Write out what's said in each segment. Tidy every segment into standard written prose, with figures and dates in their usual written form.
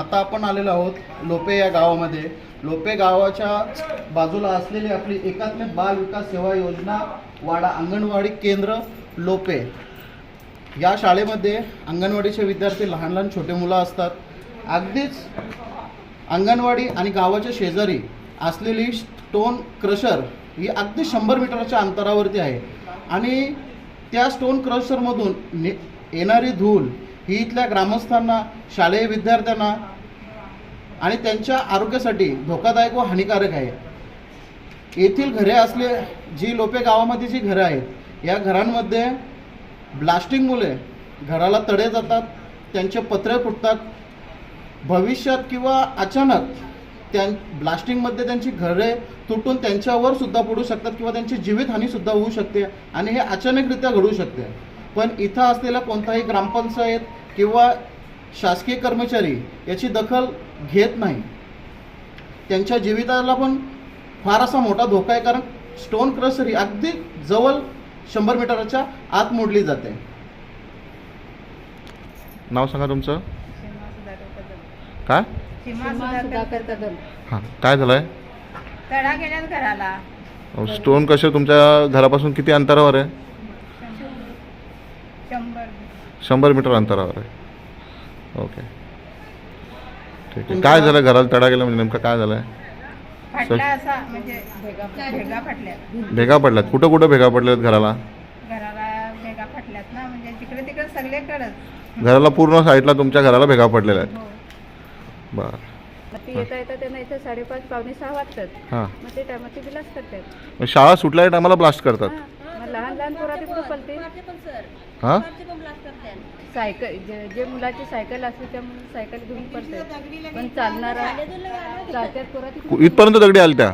आता आपण आलेलो आहोत लोपे या गावामध्ये. लोपे गावाच्या बाजूला असलेली आपली एकात्मिक बाल विकास सेवा योजना वाडा अंगणवाडी केंद्र लोपे. या शाळेमध्ये अंगणवाडीचे विद्यार्थी लहान लहान छोटे मुलं असतात. अगदीच अंगणवाडी आणि गावाच्या शेजारी असलेली स्टोन क्रशर ही अगदी 100 मीटरच्या अंतरावरती आहे. आणि त्या स्टोन क्रशरमधून येणारी धूळ ही इथल्या ग्रामस्थांना, शालेय विद्यार्थ्यांना आणि त्यांच्या आरोग्यासाठी धोकादायक व हानिकारक आहे. येथील घरे असले जी लोपे गावामध्ये जी घरं आहेत या घरांमध्ये ब्लास्टिंगमुळे घराला तडे जातात, त्यांचे पत्रे फुटतात. भविष्यात किंवा अचानक त्या ब्लास्टिंगमध्ये त्यांची घरे तुटून त्यांच्यावर सुद्धा पडू शकतात किंवा त्यांची जीवितहानीसुद्धा होऊ शकते आणि हे अचानकरित्या घडू शकते. पण इथं असलेला कोणताही ग्रामपंचायत किंवा शासकीय कर्मचारी याची दखल घेत नाही. त्यांच्या जीविताला पण फार असा मोठा धोका आहे, कारण स्टोन क्रशर ही अगदी जवळ 100 मीटरच्या आत मोडली जाते. नाव सांगा तुमचं. काय हां काय झालंय? तडा गेल्यात घराला. स्टोन क्रशर तुमच्या घरापासून किती अंतरावर आहे? 100 मीटर अंतरावर आहे. ओके ठीक आहे. काय झालं घराला तडा गेला म्हणजे नेमकं काय झालंय? फाटला असा म्हणजे भेगा फाटल्यात. भेगा पडल्यात? कुठं कुठं भेगा पडल्यात घराला? घराला भेगा फाटल्यात ना, म्हणजे तिकडे तिकडे सगळीकडेच. घराला पूर्ण साईडला तुमच्या घराला भेगा पडलेल्या आहेत? हो. बरं. मग ती येता येता त्यांना इथे 5:30 पावणे 6 वाजतात. हां. मग ते टायमात ते ब्लास्ट करतात. मग शाळा सुटल्या टायमाला ब्लास्ट करतात? मग लहान लहान पोरा तिकडे पलते. हां सायकल जे मुलाची सायकल असते त्या सायकल घेऊन पडते, पण चालणारा चालत्यात पोरा तिकडे इथपर्यंत दगडी आल्या त्या?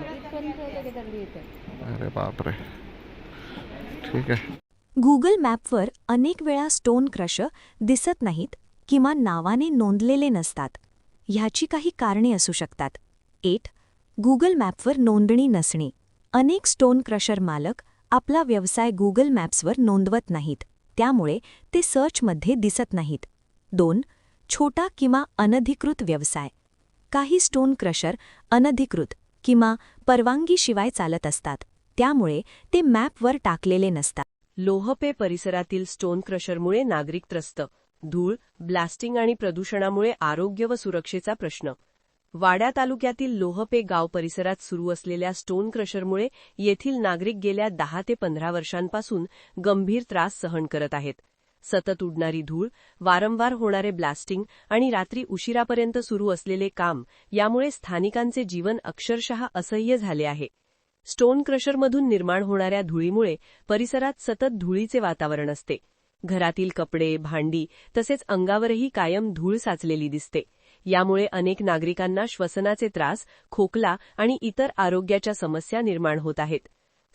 इथपर्यंत दगडी येतात. अरे बापरे. ठीक आहे. गुगल मॅपवर अनेक वेळा स्टोन क्रशर दिसत नाहीत किंवा नावाने नोंदलेले नसतात. ह्याची काही कारणे असू शकतात. 8. गुगल मॅपवर नोंदणी नसणे. अनेक स्टोन क्रशर मालक आपला व्यवसाय गुगल मॅप्सवर नोंदवत नाहीत, त्यामुळे ते सर्चमध्ये दिसत नाहीत. 2. छोटा किंवा अनधिकृत व्यवसाय. काही स्टोन क्रशर अनधिकृत किंवा परवानगीशिवाय चालत असतात, त्यामुळे ते मॅपवर टाकलेले नसतात. लोहपे परिसरातील स्टोन क्रशरमुळे नागरिक त्रस्त. धूळ, ब्लास्टिंग आणि प्रदूषणामुळे आरोग्य व सुरक्षेचा प्रश्न. वाड्या तालुक्यातील लोहपे गाव परिसरात सुरू असलेल्या स्टोन क्रशरमुळे येथील नागरिक गेल्या 10 ते 15 वर्षांपासून गंभीर त्रास सहन करत आहेत. सतत उडणारी धूळ, वारंवार होणारे ब्लास्टिंग आणि रात्री उशिरापर्यंत सुरू असलेले काम यामुळे स्थानिकांचे जीवन अक्षरशः असह्य झाले आहे. स्टोन क्रशरमधून निर्माण होणाऱ्या धुळीमुळे परिसरात सतत धुळीचे वातावरण असते. घरातील कपडे, भांडी तसेच अंगावरही कायम धूळ साचलेली दिसते. यामुळे अनेक नागरिकांना श्वसनाचे त्रास, खोकला आणि इतर आरोग्याच्या समस्या निर्माण होत आहेत.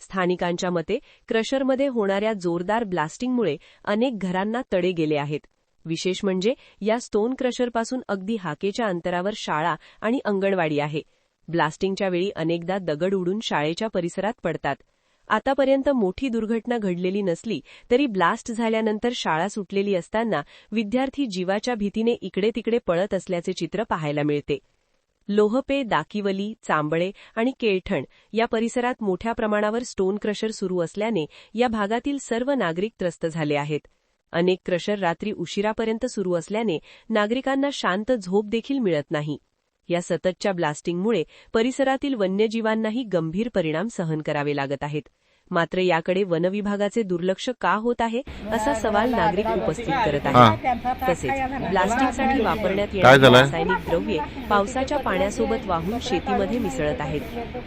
स्थानिकांच्या मते क्रशरमध्ये होणाऱ्या जोरदार ब्लास्टिंगमुळे अनेक घरांना तडे गेले आहेत. विशेष म्हणजे या स्टोन क्रशरपासून अगदी हाकेच्या अंतरावर शाळा आणि अंगणवाडी आहे. ब्लास्टिंगच्या वेळी अनेकदा दगड उडून शाळेच्या परिसरात पडतात. आतापर्यंत मोठी दुर्घटना घडलेली नसली तरी ब्लास्ट झाल्यानंतर शाळा सुटलेली असताना विद्यार्थी जीवाच्या भीतीने इकडे तिकडे पळत असल्याचे चित्र पाहायला मिळते. लोहपे, दाकिवली, चांबळे आणि केळठण या परिसरात मोठ्या प्रमाणावर स्टोन क्रशर सुरू असल्याने या भागातील सर्व नागरिक त्रस्त झाले आहेत. अनेक क्रशर रात्री उशिरापर्यंत सुरू असल्याने नागरिकांना शांत झोप देखील मिळत नाही. या सततच्या ब्लास्टिंगमुळे परिसरातील वन्यजीवांनाही गंभीर परिणाम सहन करावे लागत आहेत. मात्र याकडे वनविभागाचे दुर्लक्ष का होत आहे असा सवाल नागरिक उपस्थित करत आहेत. तसेच ब्लास्टिंगसाठी वापरण्यात येणारी रासायनिक द्रव्ये पावसाच्या पाण्यासोबत वाहून शेतीमध्ये मिसळत आहेत.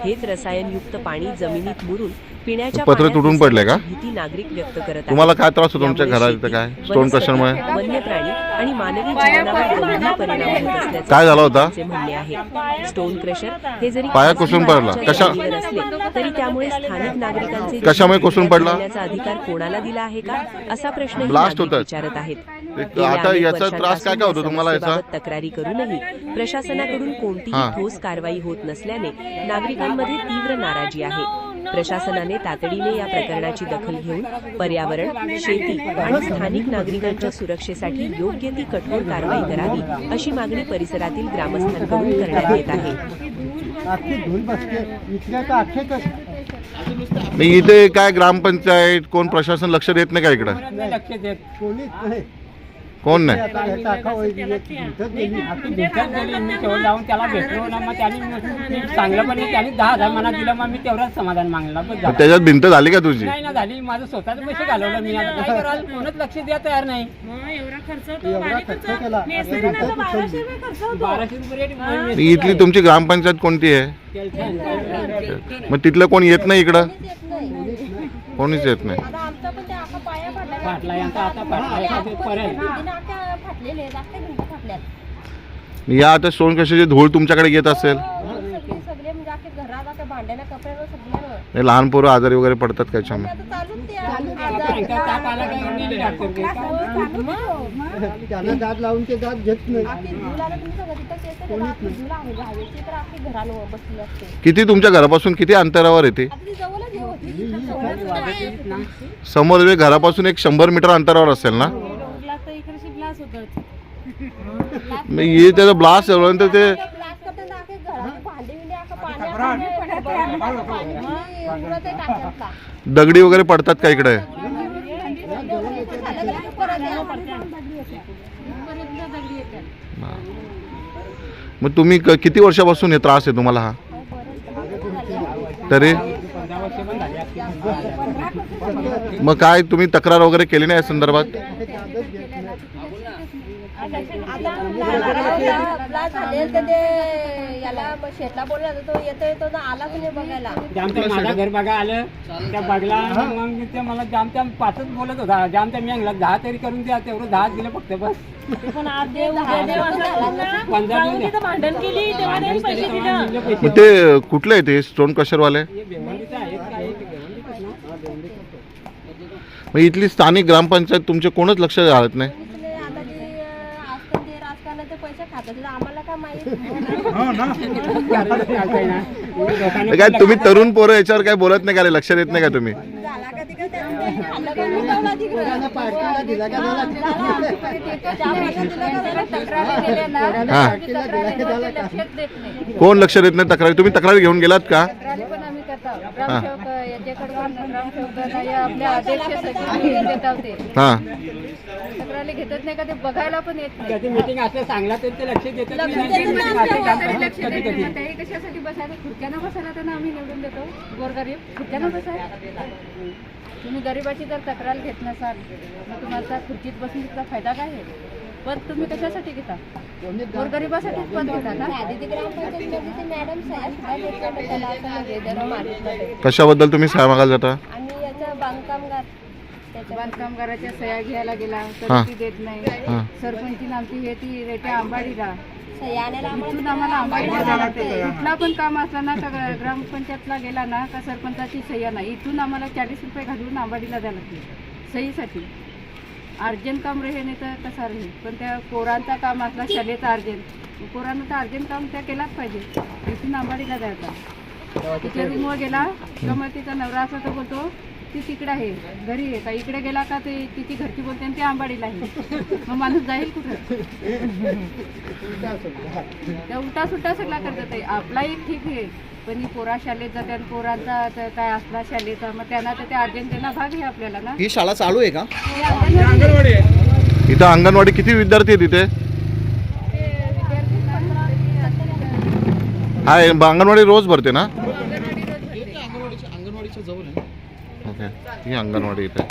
हेच रसायनयुक्त पाणी जमिनीत मुरून पिण्याच्या तुटून पडले का? भीती नागरिक व्यक्त करत आहेत. तुम्हाला काय त्रास होतो तुमच्या घरात? काय स्टोन क्रशरमुळे? वन्य प्राणी आणि मानवी जीवनावर गंभीर परिणाम होत असल्याचे काय झालं होतं? म्हणणे आहे. स्टोन क्रशर हे जरी पाया कोसळून पडला. जमिनीवर असले तरी त्यामुळे स्थानिक नागरिकांचे कशामुळे कोसळून पडला? अधिकार कोणाला दिला आहे का असा प्रश्न ब्लास्ट होतात विचारत आहेत. आता याचा त्रास काय काय होतो तुम्हाला? याचा तक्रारी करूनही प्रशासनाकडून कोणतीही ठोस कारवाई होत नसल्याने नागरिकांमध्ये तीव्र नाराजी आहे. प्रशासनाने तातडीने या प्रकरणाची दखल घेऊन पर्यावरण, शेती आणि स्थानिक नागरिकांच्या सुरक्षेसाठी योग्य ती कठोर कारवाई करावी अशी मागणी परिसरातील ग्रामस्थांकडून करण्यात येत आहे. नाही इथे काय ग्रामपंचायत कोण प्रशासन लक्ष देत नाही का इकडं? लक्ष देत कोणीच नाही. कोण नाही? मी तेवढं जाऊन त्याला भेटलो ना, मग त्याने चांगलं पण त्याने 10,000 मनात दिलं, मग मी तेवढंच समाधान मागला. बस झालं. त्याच्यात भिंत झाली का तुझी? नाही ना झाली, माझं स्वतःच पैसे घालवलं मी. आता काय कराल, कोणच लक्ष द्या तयार नाही. एवढा खर्च केला 1200 रुपये रेट. इथली तुमची ग्रामपंचायत कोणती आहे? मग तिथलं कोण येत नाही इकडं? कोणीच येत नाही. फाटला यांचा आता फाटला पर्यंत. या आता स्टोन क्रशरची धूळ तुमच्याकडे येत असेल. हे लहान पोरं आजारी वगैरे पडतात का याच्यामुळे? ताप आला काय नेली डॉक्टर. त्याला दाद लावून ते दाद घेत नाही. किती तुमच्या घरापासून किती अंतरावर येते? समोर घरापासून एक 100 मीटर अंतरावर असेल ना? मग हे त्याचा ब्लास्ट तर ते दगडी वगैरे पडतात का इकडे? मग तुम्ही किती वर्षापासून हे त्रास आहे तुम्हाला हा? तरी मग काय तुम्ही तक्रार वगैरे केली नाही या संदर्भात? माझा घर बघा आलं त्या बघला, मग ते मला जामच्या 5च बोलत होता. जामच्या मी 10 तरी करून द्या, तेवढं 10 दिलं फक्त बस. 15 दिवस भांडण केली तेव्हा त्यांनी पैसे दिले. मग ते कुठले आहे ते स्टोन क्रशरवाले? भिवंडीचं आहेत काय? मग इथली स्थानिक ग्रामपंचायत तुमचे कोणच लक्ष घालत नाही? काय तुम्ही तरुण पोरं याच्यावर काय बोलत नाही का रे? लक्ष देत नाही का तुम्ही? कोण लक्ष देत नाही तक्रारी? तुम्ही तक्रारी घेऊन गेलात का? पण आम्ही करतो. ग्रामसेवक याच्याकडून ग्रामसेवकांना या आपल्या अध्यक्ष सचिव देतात ते. हा तक्रारी घेतच नाही का? ते बघायला पण येत नाही. त्याची मीटिंग असं सांगला तरी ते लक्ष देतात नाही. लक्ष देत नाही. त्याही कशासाठी बसायला? खुर्च्यानं बसायला त्यांना आम्ही निवडून देतो. गोरगरीब खुर्च्यानं बसायला. तुम्ही गरिबाची जर तक्रार घेत नसाल मग तुम्हाला खुर्चीत बसून तिचा फायदा काय आहे? पद तुम्ही कशासाठी घेता? गोरगरिबासाठीच पद घेता का? कशाबद्दल तुम्ही सह्या मागायला जाता? आणि याचा बांधकामगार बांधकामगाराच्या सह्या घ्यायला गेला तर हा. ती देत नाही. हा. सरपंचीन आमची हे ती रेट्या आंबाडीला सह्याने इथून आम्हाला आंबाडीला जायला लागते. कुठला पण काम असलं ना का ग्रामपंचायतला गेला ना का सरपंचाची सह्या नाही. इथून आम्हाला 40 रुपये घालून आंबाडीला जायला लागते सहीसाठी. अर्जंट काम रहे नाही तर कसा रहे. पण त्या पोरांचा काम असला शालेचा अर्जंट, पोरांना तर अर्जंट काम त्या केलाच पाहिजे. इथून आंबाडीला जायचा. तिच्या रूमवर गेला का मग तिचा नवरा असा तो बोलतो ती तिकडे आहे घरी आहे का? इकडे गेला का ते तिची घरची बोलते आणि ती आंबाडीला आहे. मग माणूस जाईल कुठं? त्या उलटा सुट्टा सगळा करतात. आपला एक ठीक आहे पण ही पोरा शाळेत जाते आणि पोरांचा काय असला शाळेचा मग त्यांना तर ते अर्जंट त्यांना भाग आहे आपल्याला ना. ही शाळा चालू आहे का? इथं अंगणवाडी किती विद्यार्थी आहेत इथे? हा अंगणवाडी रोज भरते ना? अंगणवाडीच्या जवळ आहे. ओके ही अंगणवाडी इथे.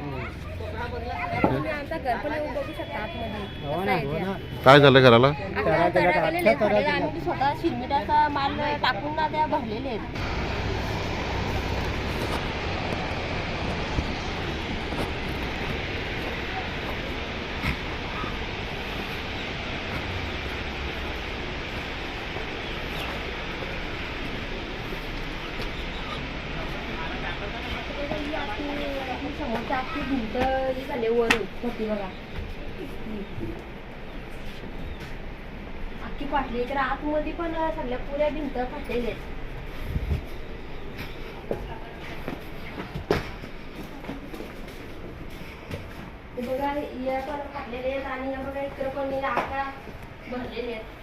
काय झालं घराला? स्वतः शिरमिटाचा माल टाकून ना त्या भरलेले आहेत. समोरच्या अख्खी भिंत झाले वरून होती बघा. अख्खी फाटली तर आतमध्ये पण सगळ्या पुऱ्या भिंत फाटलेल्या आहेत. बघा या पण फाटलेले आहेत आणि या बघा इकडे पण आका भरलेले आहेत.